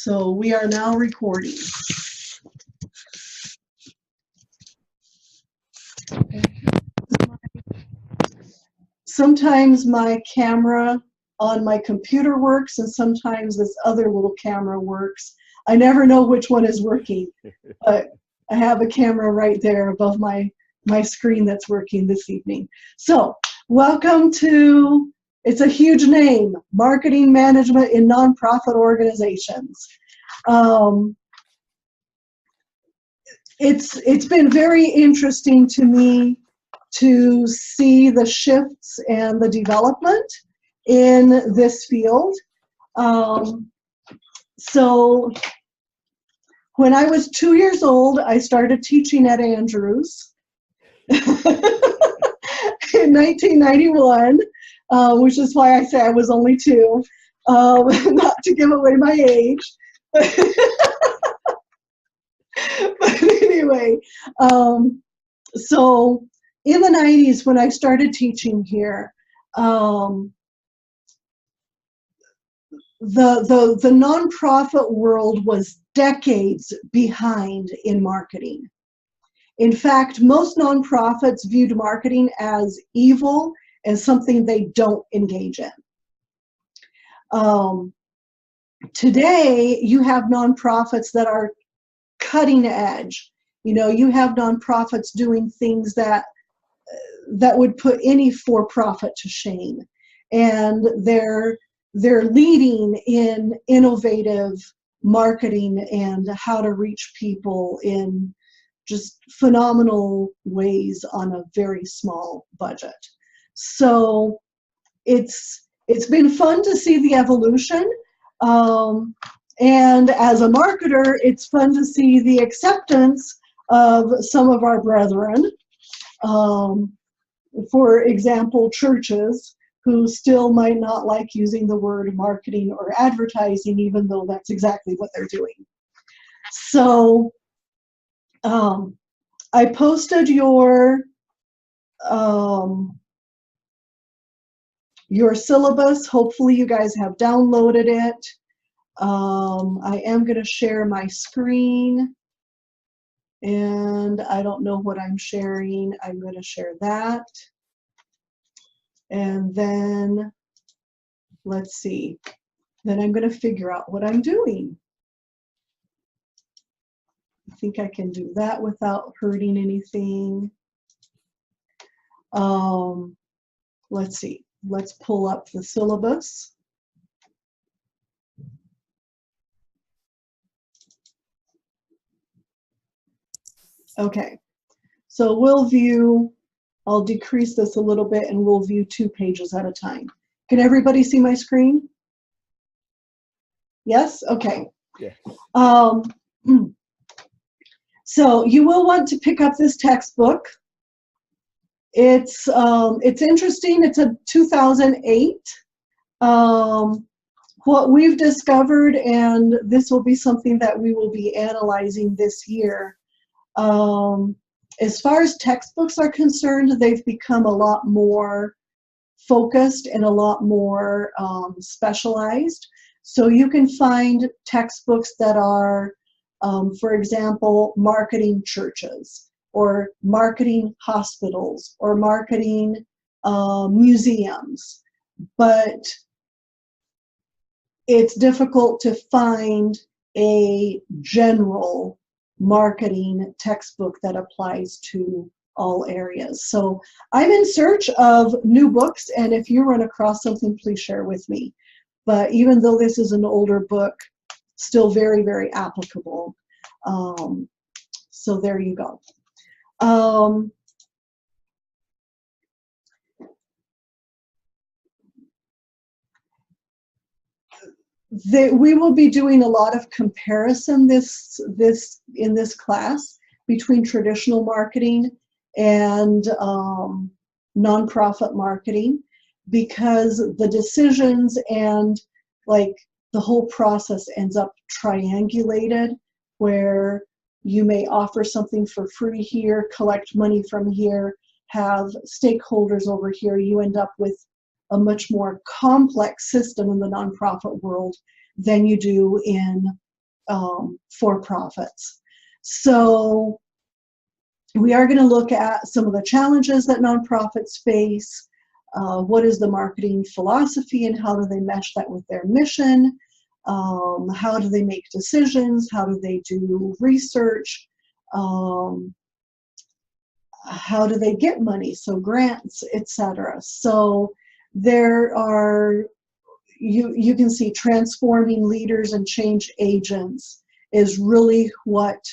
So we are now recording. Sometimes my camera on my computer works and sometimes this other little camera works. I never know which one is working, but I have a camera right there above my screen that's working this evening. So welcome to, it's a huge name, Marketing Management in Nonprofit Organizations. It's been very interesting to me to see the shifts and the development in this field. So when I was 2 years old, I started teaching at Andrews in 1991, which is why I say I was only 2, not to give away my age. But anyway, so in the 90s when I started teaching here, the nonprofit world was decades behind in marketing. In fact, most nonprofits viewed marketing as evil and something they don't engage in. Today, you have nonprofits that are cutting edge. You know, you have nonprofits doing things that would put any for-profit to shame, and they're leading in innovative marketing and how to reach people in just phenomenal ways on a very small budget. So it's been fun to see the evolution. And as a marketer, it's fun to see the acceptance of some of our brethren. For example, churches who still might not like using the word marketing or advertising, even though that's exactly what they're doing. So I posted your syllabus. Hopefully you guys have downloaded it. I am going to share my screen, and I don't know what I'm sharing. I'm going to share that, and then let's see, then I'm going to figure out what I'm doing. I think I can do that without hurting anything. Let's see, let's pull up the syllabus. Okay, so we'll view, I'll decrease this a little bit and we'll view 2 pages at a time. Can everybody see my screen? Yes? Okay. Yeah. So you will want to pick up this textbook. It's interesting. It's a 2008. What we've discovered, and this will be something that we will be analyzing this year, as far as textbooks are concerned, they've become a lot more focused and a lot more specialized. So you can find textbooks that are, for example, marketing churches, or marketing hospitals, or marketing museums. But it's difficult to find a general marketing textbook that applies to all areas. So I'm in search of new books, and if you run across something, please share with me. But even though this is an older book, still very, very applicable. So there you go. We will be doing a lot of comparison in this class between traditional marketing and nonprofit marketing, because the decisions and like the whole process ends up triangulated, where you may offer something for free here, collect money from here, have stakeholders over here. You end up with a much more complex system in the nonprofit world than you do in for-profits. So we are going to look at some of the challenges that nonprofits face. What is the marketing philosophy and how do they mesh that with their mission? How do they make decisions? How do they do research? How do they get money? So grants, etc. So there are, you can see transforming leaders and change agents is really what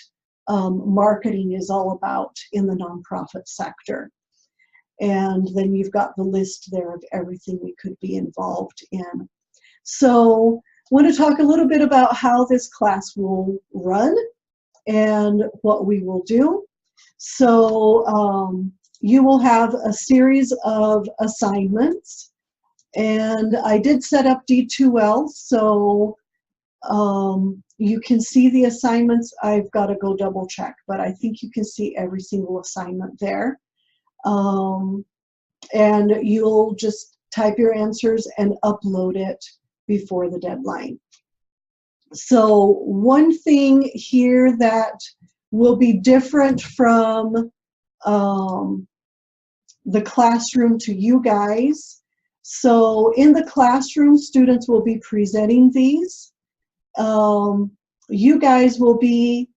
marketing is all about in the nonprofit sector. And then you've got the list there of everything we could be involved in. So I want to talk a little bit about how this class will run and what we will do. So you will have a series of assignments, and I did set up D2L, so you can see the assignments. I've got to go double check, but I think you can see every single assignment there. And you'll just type your answers and upload it before the deadline. So one thing here that will be different from the classroom to you guys. So in the classroom, students will be presenting these. You guys will be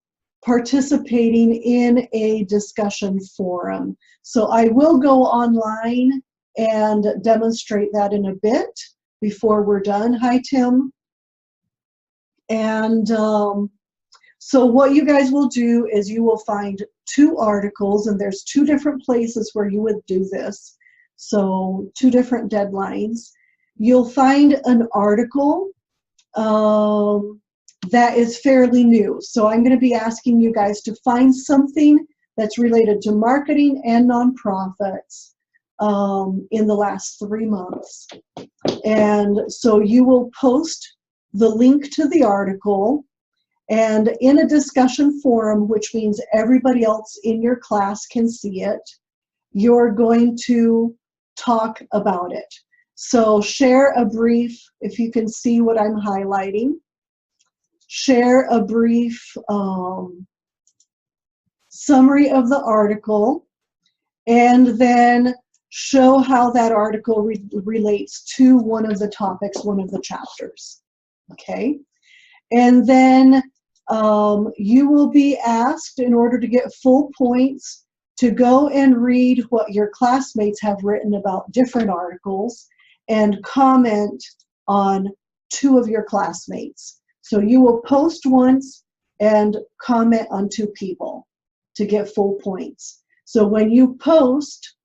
participating in a discussion forum. So I will go online and demonstrate that in a bit before we're done. Hi, Tim. And so what you guys will do is you will find 2 articles, and there's 2 different places where you would do this. So 2 different deadlines. You'll find an article that is fairly new. So I'm going to be asking you guys to find something that's related to marketing and nonprofits in the last 3 months. And so you will post the link to the article, and in a discussion forum, which means everybody else in your class can see it, you're going to talk about it. So share a brief, if you can see what I'm highlighting, share a brief summary of the article, and then show how that article relates to one of the topics, one of the chapters. Okay, and then you will be asked, in order to get full points, to go and read what your classmates have written about different articles and comment on 2 of your classmates. So you will post once and comment on 2 people to get full points. So when you post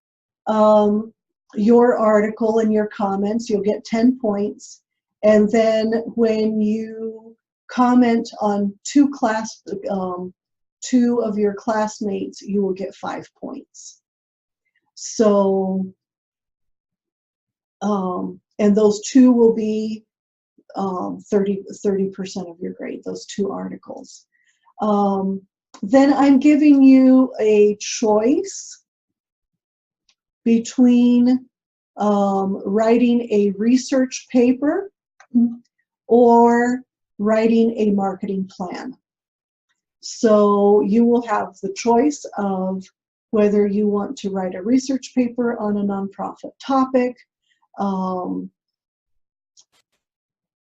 your article and your comments, you'll get 10 points. And then when you comment on 2 of your classmates, you will get 5 points. So, and those 2 will be 30% of your grade, those 2 articles. Then I'm giving you a choice between writing a research paper or writing a marketing plan. So you will have the choice of whether you want to write a research paper on a nonprofit topic,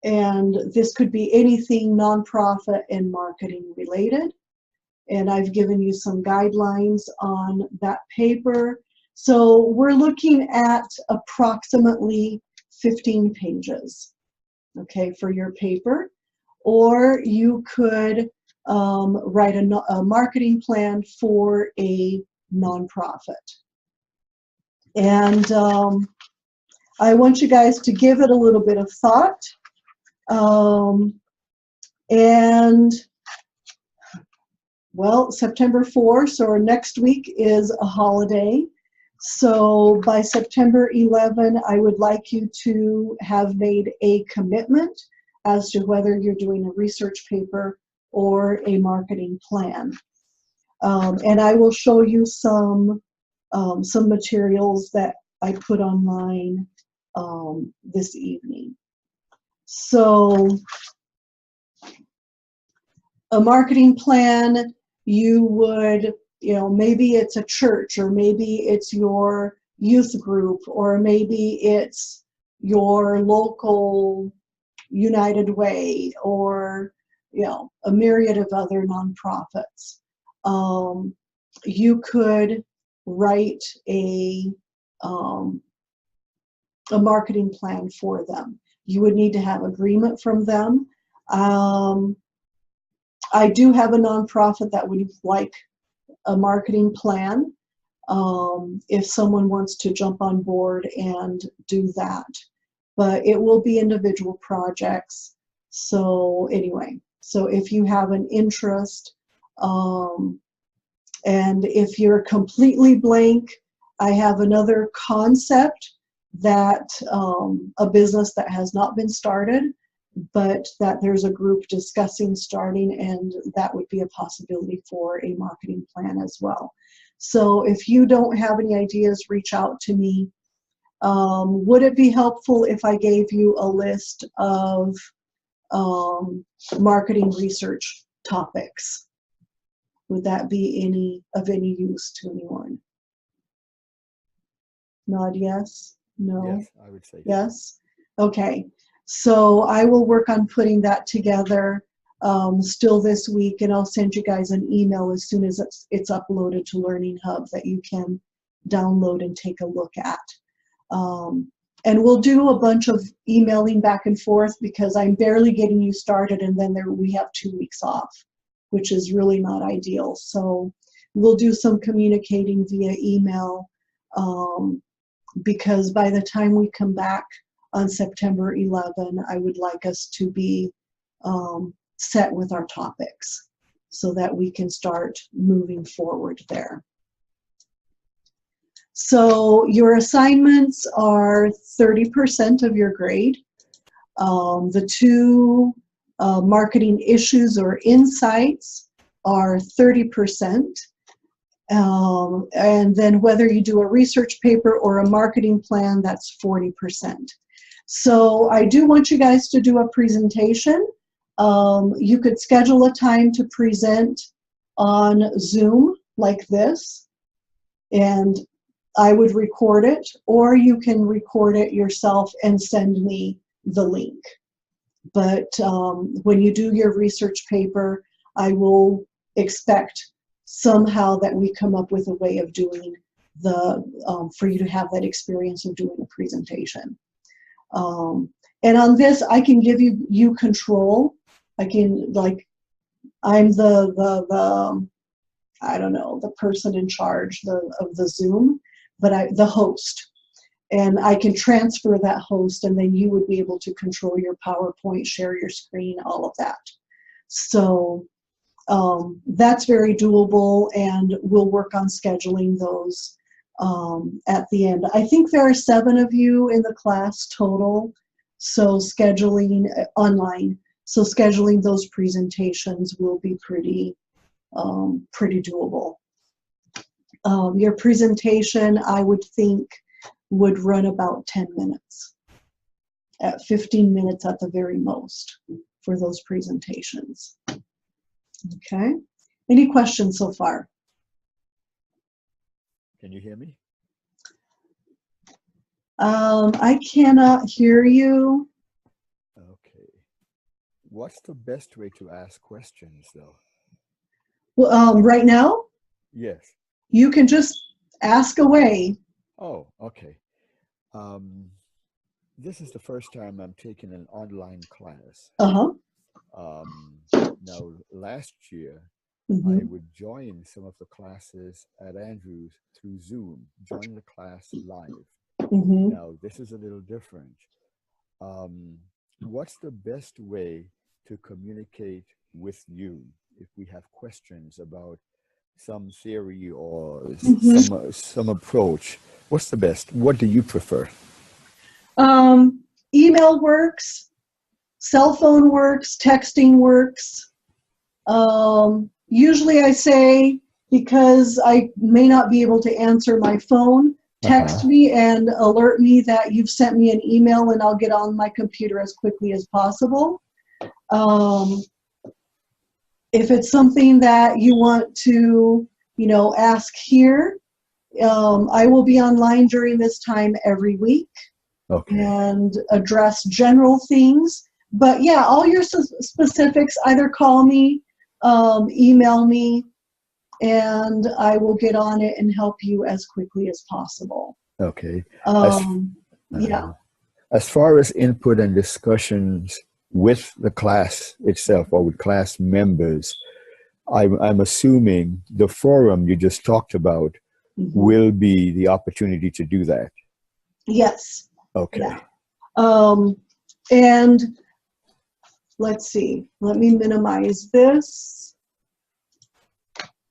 and this could be anything nonprofit and marketing related. And I've given you some guidelines on that paper. So we're looking at approximately 15 pages, okay, for your paper. Or you could write a marketing plan for a nonprofit. And I want you guys to give it a little bit of thought. And well, September 4th, so next week is a holiday. So by September 11, I would like you to have made a commitment as to whether you're doing a research paper or a marketing plan. And I will show you some materials that I put online this evening. So a marketing plan, you would, you know, maybe it's a church, or maybe it's your youth group, or maybe it's your local United Way, or, you know, a myriad of other nonprofits. You could write a marketing plan for them. You would need to have agreement from them. I do have a nonprofit that would like a marketing plan, if someone wants to jump on board and do that. But it will be individual projects. So anyway, so if you have an interest, and if you're completely blank, I have another concept that a business that has not been started, but that there's a group discussing starting, and that would be a possibility for a marketing plan as well. So if you don't have any ideas, reach out to me. Would it be helpful if I gave you a list of marketing research topics? Would that be of any use to anyone? Nod yes? No? Yes, I would say yes. Okay. So I will work on putting that together still this week, and I'll send you guys an email as soon as it's uploaded to Learning Hub that you can download and take a look at. And we'll do a bunch of emailing back and forth, because I'm barely getting you started, and then we have 2 weeks off, which is really not ideal. So we'll do some communicating via email, because by the time we come back on September 11, I would like us to be set with our topics so that we can start moving forward there. So your assignments are 30% of your grade. The 2 marketing issues or insights are 30%. And then whether you do a research paper or a marketing plan, that's 40%. So I do want you guys to do a presentation. You could schedule a time to present on Zoom like this, and I would record it, or you can record it yourself and send me the link. But when you do your research paper, I will expect somehow that we come up with a way of doing for you to have that experience of doing a presentation. And on this, I can give you control. I can, like, I'm the I don't know, the person in charge of the Zoom, but the host. And I can transfer that host, and then you would be able to control your PowerPoint, share your screen, all of that. So that's very doable, and we'll work on scheduling those at the end. I think there are 7 of you in the class total, so scheduling online. So scheduling those presentations will be pretty doable. Your presentation, I would think, would run about 10 minutes, at 15 minutes at the very most for those presentations. Okay, any questions so far? Can you hear me? I cannot hear you. Okay. What's the best way to ask questions, though? Well, right now? Yes. You can just ask away. Oh, okay. This is the first time I'm taking an online class. Uh-huh. Now, last year, Mm-hmm. I would join some of the classes at Andrews through Zoom, join the class live. Mm-hmm. Now, this is a little different. What's the best way to communicate with you if we have questions about some theory or Mm-hmm. some approach? What's the best? What do you prefer? Email works, cell phone works, texting works. Usually I say, because I may not be able to answer my phone, text me and alert me that you've sent me an email, and I'll get on my computer as quickly as possible. If it's something that you want to, ask here, I will be online during this time every week. Okay. And address general things. But yeah, all your specifics, either call me, email me, and I will get on it and help you as quickly as possible. Okay. Yeah. As far as input and discussions with the class itself or with class members, I'm assuming the forum you just talked about will be the opportunity to do that. Yes. Okay. Yeah. And let's see, let me minimize this.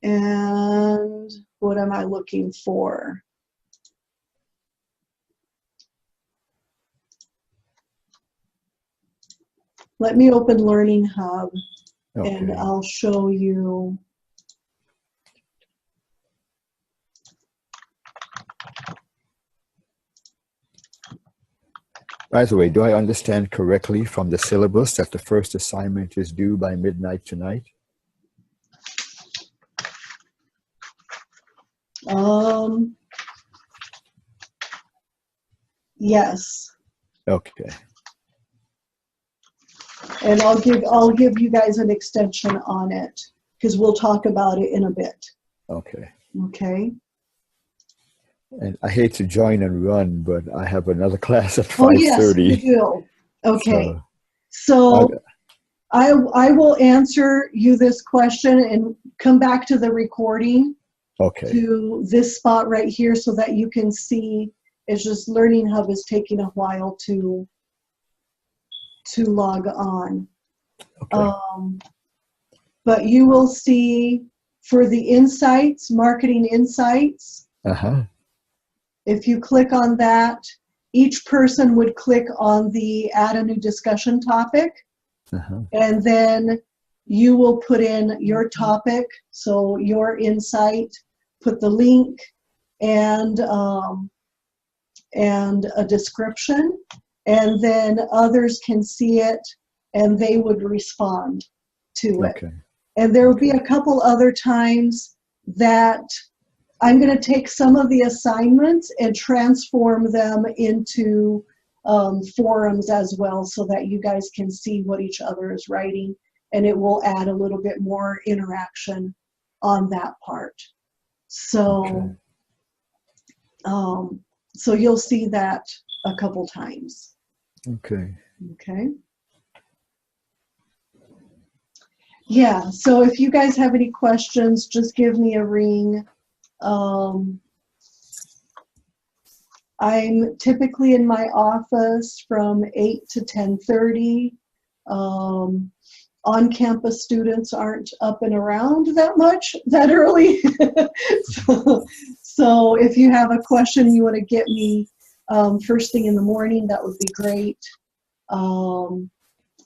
And what am I looking for? Let me open Learning Hub, and I'll show you. By the way, do I understand correctly from the syllabus that the first assignment is due by midnight tonight? Yes. Okay. And I'll give you guys an extension on it because we'll talk about it in a bit. Okay. Okay. And I hate to join and run, but I have another class at 5:30. Oh yes, you do. Okay. So I will answer you this question and come back to the recording. Okay. To this spot right here so that you can see. It's just Learning Hub is taking a while to log on. Okay. But you will see for the insights, marketing insights, if you click on that, each person would click on the add a new discussion topic, and then you will put in your topic, so your insight, put the link and a description, and then others can see it and they would respond to it. And there will be a couple other times that I'm going to take some of the assignments and transform them into forums as well so that you guys can see what each other is writing, and it will add a little bit more interaction on that part. So, so you'll see that a couple times. Okay. Yeah, so if you guys have any questions, just give me a ring. I'm typically in my office from 8 to 10:30. On-campus students aren't up and around that much that early. So if you have a question you want to get me first thing in the morning, that would be great.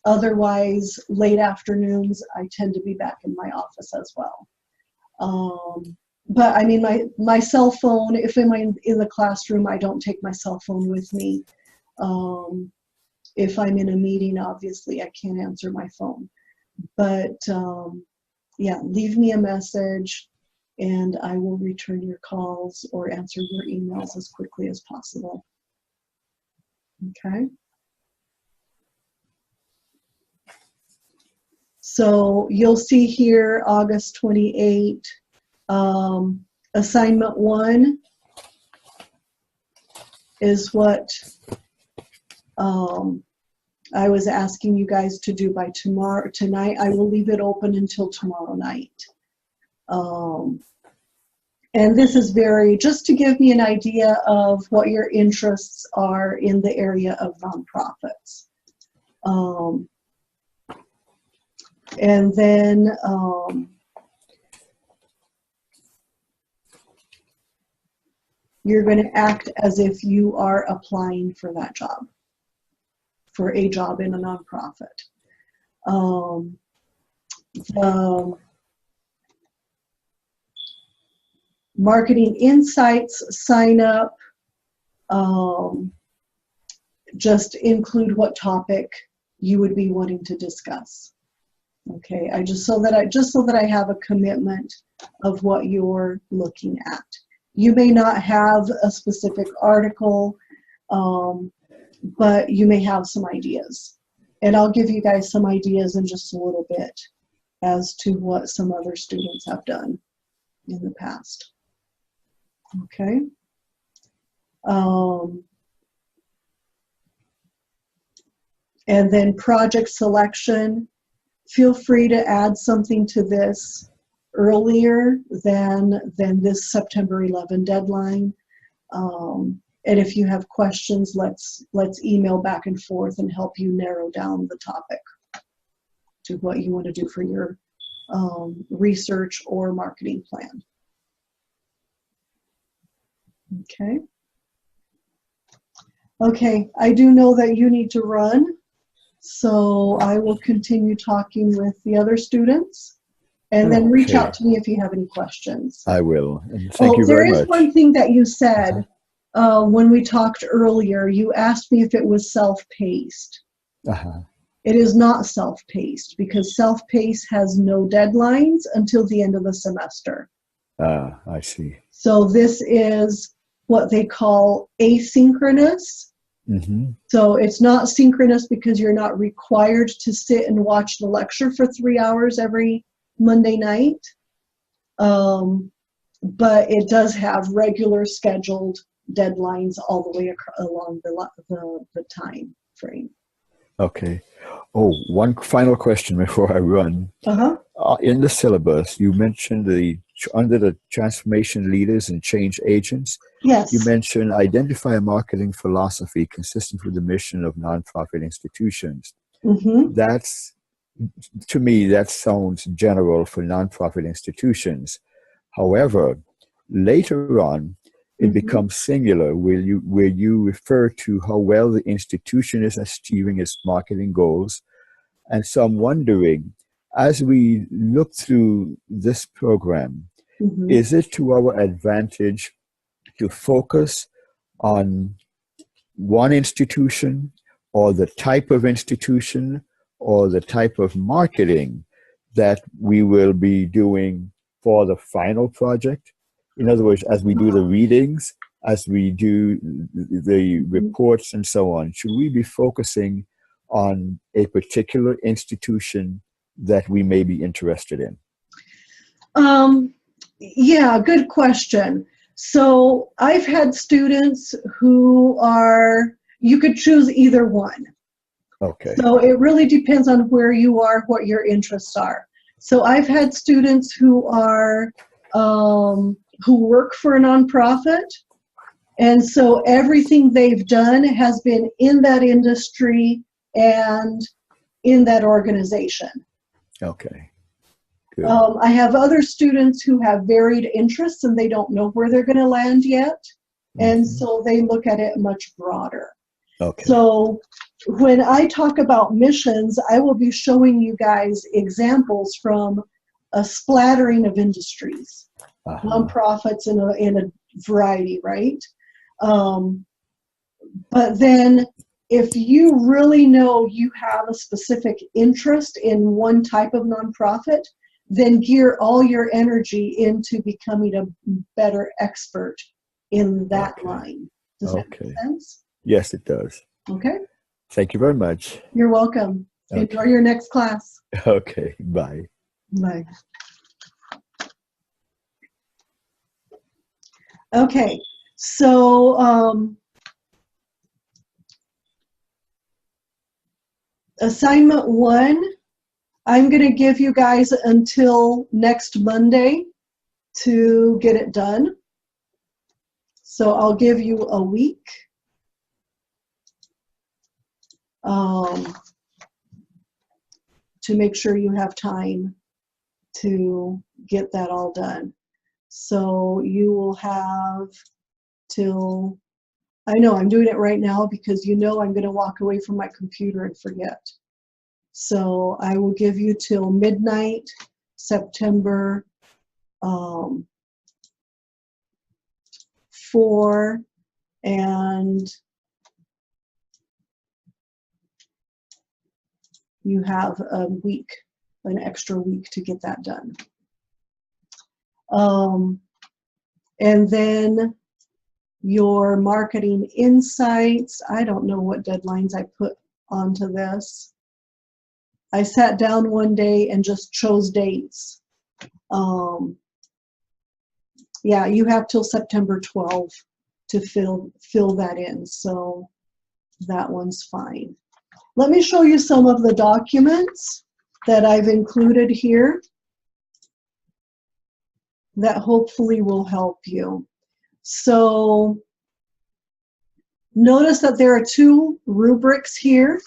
Otherwise, late afternoons, I tend to be back in my office as well. But I mean, my cell phone, if I'm in the classroom, I don't take my cell phone with me. If I'm in a meeting, obviously, I can't answer my phone. But yeah, leave me a message and I will return your calls or answer your emails as quickly as possible. Okay. So you'll see here, August 28, assignment 1 is what I was asking you guys to do by tonight. I will leave it open until tomorrow night. And this is just to give me an idea of what your interests are in the area of nonprofits. And then you're going to act as if you are applying for that job, for a job in a nonprofit. The marketing insights sign up, just include what topic you would be wanting to discuss. Okay, just so that I have a commitment of what you're looking at. You may not have a specific article, but you may have some ideas. And I'll give you guys some ideas in just a little bit as to what some other students have done in the past. Okay. And then project selection, feel free to add something to this earlier than this September 11 deadline. And if you have questions, let's email back and forth and help you narrow down the topic to what you want to do for your research or marketing plan. Okay. Okay, I do know that you need to run, so I will continue talking with the other students, and then reach out to me if you have any questions. I will, and thank you very much. There is one thing that you said when we talked earlier. You asked me if it was self-paced. It is not self-paced, because self-paced has no deadlines until the end of the semester. I see. So this is what they call asynchronous. So it's not synchronous because you're not required to sit and watch the lecture for 3 hours every Monday night. But it does have regular scheduled deadlines all the way along the time frame. Okay. Oh, one final question before I run. In the syllabus, you mentioned under the transformation leaders and change agents. Yes. You mentioned identify a marketing philosophy consistent with the mission of nonprofit institutions. That's, to me, that sounds general for nonprofit institutions. However, later on, it becomes singular, where you refer to how well the institution is achieving its marketing goals. And so I'm wondering, as we look through this program, is it to our advantage to focus on one institution, or the type of institution, or the type of marketing that we will be doing for the final project? In other words, as we do the readings, as we do the reports and so on, should we be focusing on a particular institution that we may be interested in? Yeah, good question. So I've had students who you could choose either one. Okay. So it really depends on where you are, what your interests are. So I've had students who work for a nonprofit, and so everything they've done has been in that industry and in that organization. Okay. Good. I have other students who have varied interests and they don't know where they're going to land yet, and so they look at it much broader. Okay. So when I talk about missions, I will be showing you guys examples from a splattering of industries, nonprofits in a variety, right? But then if you really know you have a specific interest in one type of nonprofit, then gear all your energy into becoming a better expert in that line. Does that make sense? Yes, it does. Okay. Thank you very much. You're welcome. Okay. Enjoy your next class. Okay. Bye. Bye. Okay. So assignment 1, I'm going to give you guys until next Monday to get it done. So I'll give you a week. To make sure you have time to get that all done. So you will have till, I know I'm doing it right now because you know I'm going to walk away from my computer and forget. So I will give you till midnight, September 4, and you have a week an extra week to get that done. And then your marketing insights. I don't know what deadlines I put onto this. I sat down one day and just chose dates. Yeah, you have till September 12th to fill that in, so that one's fine. Let me show you some of the documents that I've included here that hopefully will help you. So notice that there are two rubrics here.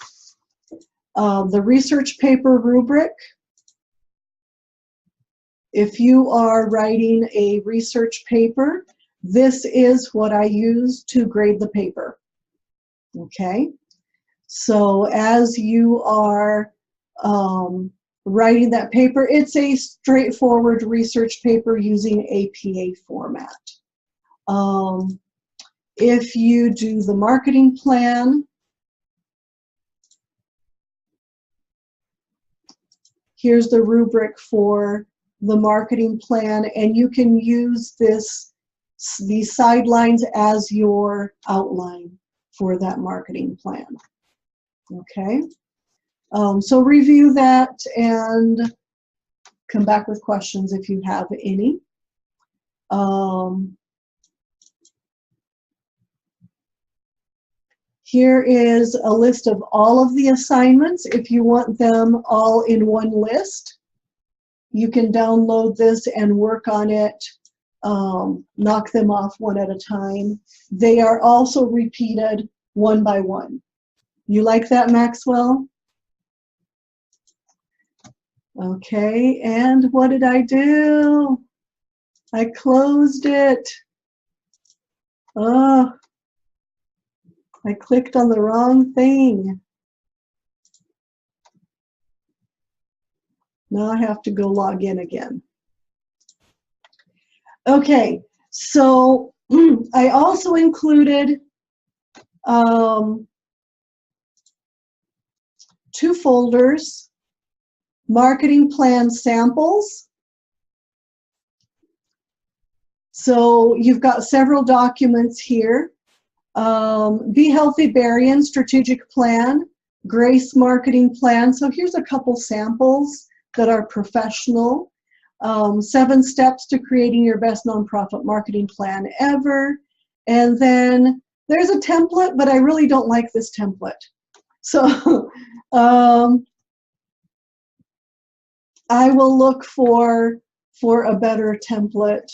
The research paper rubric. If you are writing a research paper, this is what I use to grade the paper. Okay, so as you are writing that paper, it's a straightforward research paper using APA format. If you do the marketing plan, here's the rubric for the marketing plan, and you can use these sidelines as your outline for that marketing plan. Okay, so review that and come back with questions if you have any. Here is a list of all of the assignments. If you want them all in one list, you can download this and work on it, knock them off one at a time. They are also repeated one by one. You like that, Maxwell? Okay, and what did I do? I closed it. Oh, I clicked on the wrong thing. Now I have to go log in again. Okay, so I also included two folders, marketing plan samples. So you've got several documents here. Be Healthy Berrien Strategic Plan, Grace Marketing Plan. So here's a couple samples that are professional. 7 steps to creating your best nonprofit marketing plan ever. And then there's a template, but I really don't like this template. So I will look for a better template.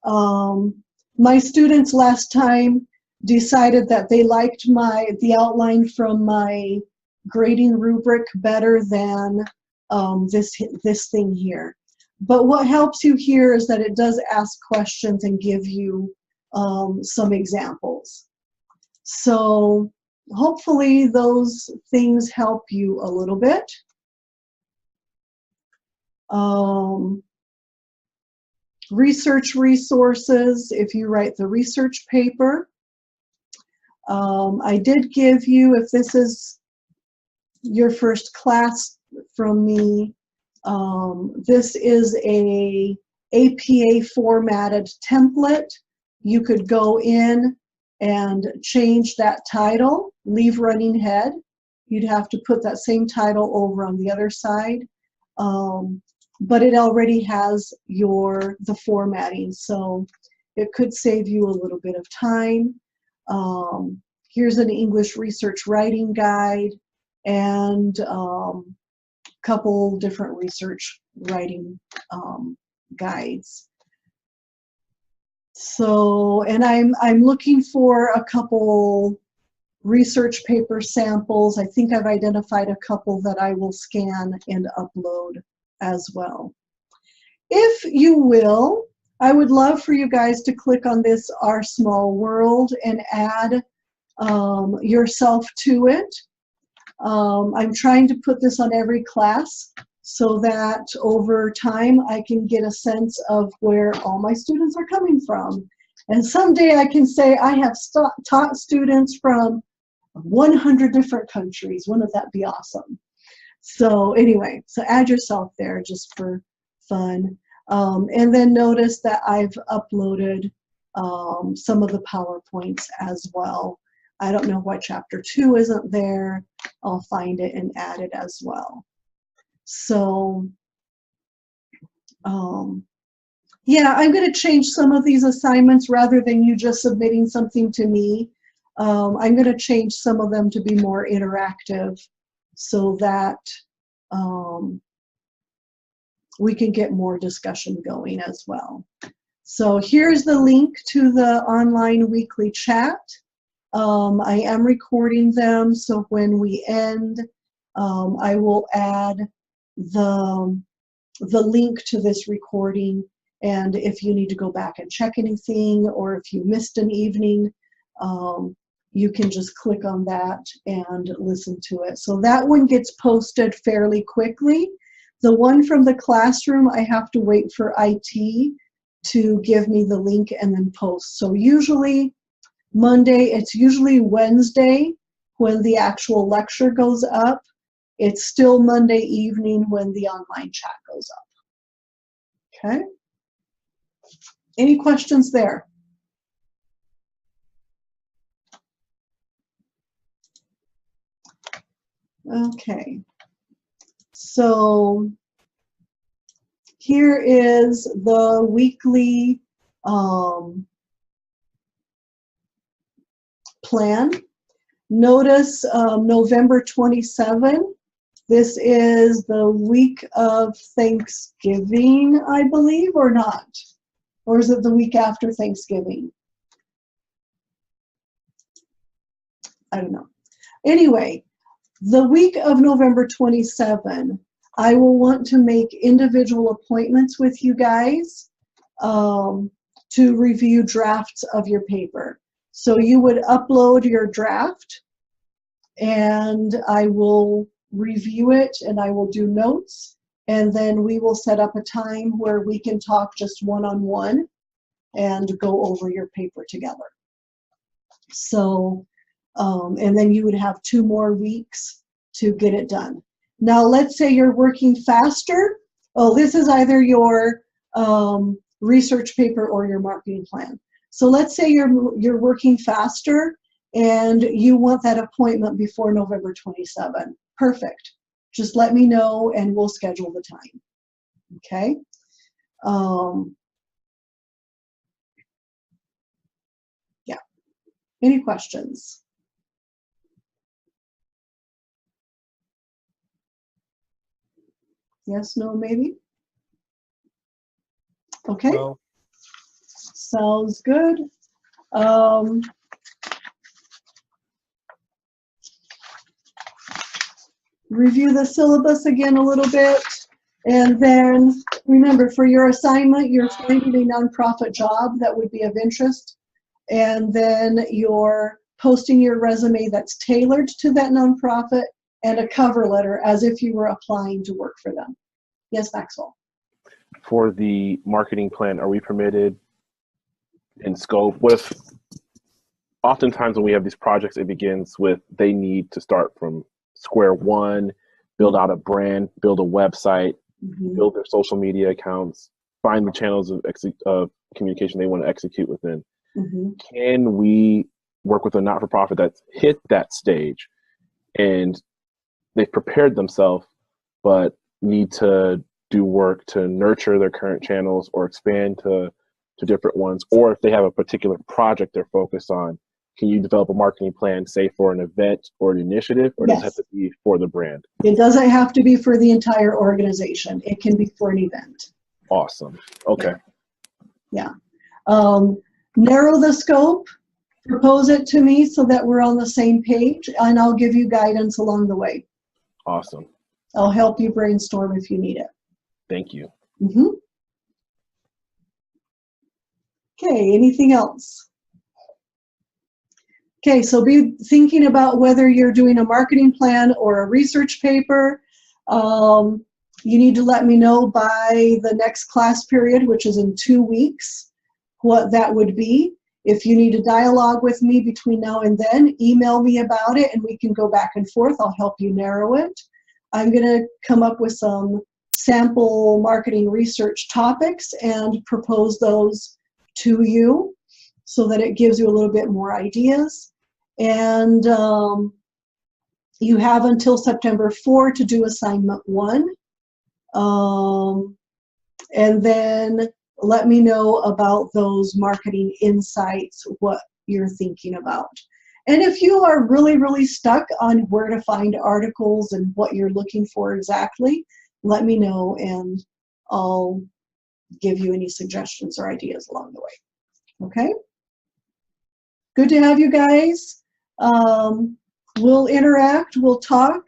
My students last time decided that they liked the outline from my grading rubric better than this thing here. But what helps you here is that it does ask questions and give you some examples. So hopefully those things help you a little bit. Research resources, if you write the research paper. I did give you, if this is your first class from me, this is a APA formatted template. You could go in and change that title, leave running head. You'd have to put that same title over on the other side. But it already has the formatting, so it could save you a little bit of time. Here's an English research writing guide and couple different research writing guides. So, and I'm looking for a couple research paper samples. I think I've identified a couple that I will scan and upload as well. If you will, I would love for you guys to click on this Our Small World and add yourself to it. I'm trying to put this on every class so that over time I can get a sense of where all my students are coming from. And someday I can say I have taught students from 100 different countries. Wouldn't that be awesome? So anyway, so add yourself there just for fun. And then notice that I've uploaded some of the PowerPoints as well. I don't know why chapter 2 isn't there. I'll find it and add it as well. So yeah, I'm going to change some of these assignments rather than you just submitting something to me. I'm going to change some of them to be more interactive so that we can get more discussion going as well. So here's the link to the online weekly chat. I am recording them, so when we end, I will add the link to this recording, and if you need to go back and check anything, or if you missed an evening, you can just click on that and listen to it. So that one gets posted fairly quickly. The one from the classroom, I have to wait for IT to give me the link and then post. So usually Monday, it's usually Wednesday when the actual lecture goes up. It's still Monday evening when the online chat goes up. Okay? Any questions there? Okay. So here is the weekly plan. Notice November 27. This is the week of Thanksgiving, I believe, or not? Or is it the week after Thanksgiving? I don't know. Anyway, the week of November 27, I will want to make individual appointments with you guys to review drafts of your paper. So you would upload your draft, and I will review it, and I will do notes, and then we will set up a time where we can talk just one-on-one and go over your paper together. So, and then you would have 2 more weeks to get it done. Now, let's say you're working faster. Oh, this is either your research paper or your marketing plan. So let's say you're working faster and you want that appointment before November 27. Perfect. Just let me know and we'll schedule the time. Okay. Yeah. Any questions? Yes, no, maybe? Okay. No. Sounds good. Review the syllabus again a little bit, and then remember, for your assignment, you're finding a nonprofit job that would be of interest, and then you're posting your resume that's tailored to that nonprofit and a cover letter as if you were applying to work for them. Yes, Maxwell? For the marketing plan, are we permitted in scope? What if oftentimes when we have these projects, it begins with they need to start from square one, build out a brand, build a website, build their social media accounts, find the channels of communication they want to execute within. Can we work with a not-for-profit that's hit that stage and they've prepared themselves but need to do work to nurture their current channels or expand to different ones, or if they have a particular project they're focused on, can you develop a marketing plan, say for an event or an initiative, or does it have to be for the brand? It doesn't have to be for the entire organization. It can be for an event. Awesome. Okay. Yeah. Narrow the scope, propose it to me so that we're on the same page, and I'll give you guidance along the way. Awesome. I'll help you brainstorm if you need it. Thank you. Okay, anything else? Okay, so be thinking about whether you're doing a marketing plan or a research paper. You need to let me know by the next class period, which is in 2 weeks, what that would be. If you need a dialogue with me between now and then, email me about it and we can go back and forth. I'll help you narrow it. I'm going to come up with some sample marketing research topics and propose those to you so that it gives you a little bit more ideas. And you have until September 4 to do assignment 1. And then let me know about those marketing insights, what you're thinking about. And if you are really, really stuck on where to find articles and what you're looking for exactly, let me know and I'll give you any suggestions or ideas along the way. Okay? Good to have you guys. We'll interact, we'll talk,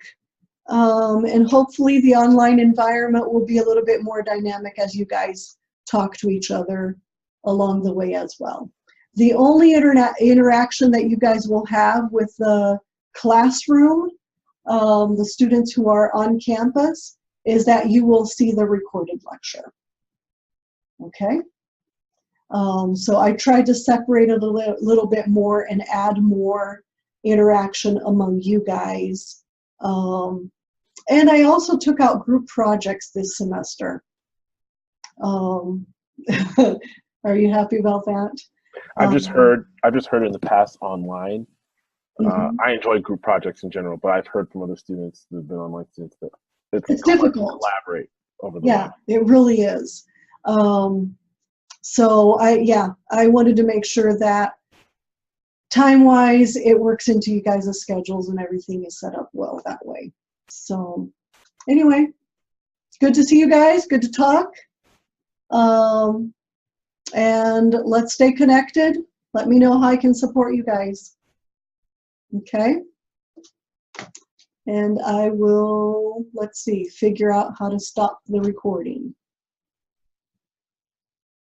and hopefully the online environment will be a little bit more dynamic as you guys talk to each other along the way as well. The only interaction that you guys will have with the classroom, the students who are on campus, is that you will see the recorded lecture. Okay? So I tried to separate it a little bit more and add more interaction among you guys. And I also took out group projects this semester. Are you happy about that? I've just heard it in the past online. Mm-hmm. I enjoy group projects in general, but I've heard from other students who've been online students that it's difficult to collaborate over the line. It really is. So I wanted to make sure that time-wise it works into you guys' schedules and everything is set up well that way. So anyway, good to see you guys. Good to talk. And let's stay connected. Let me know how I can support you guys. Okay? And I will, let's see, figure out how to stop the recording.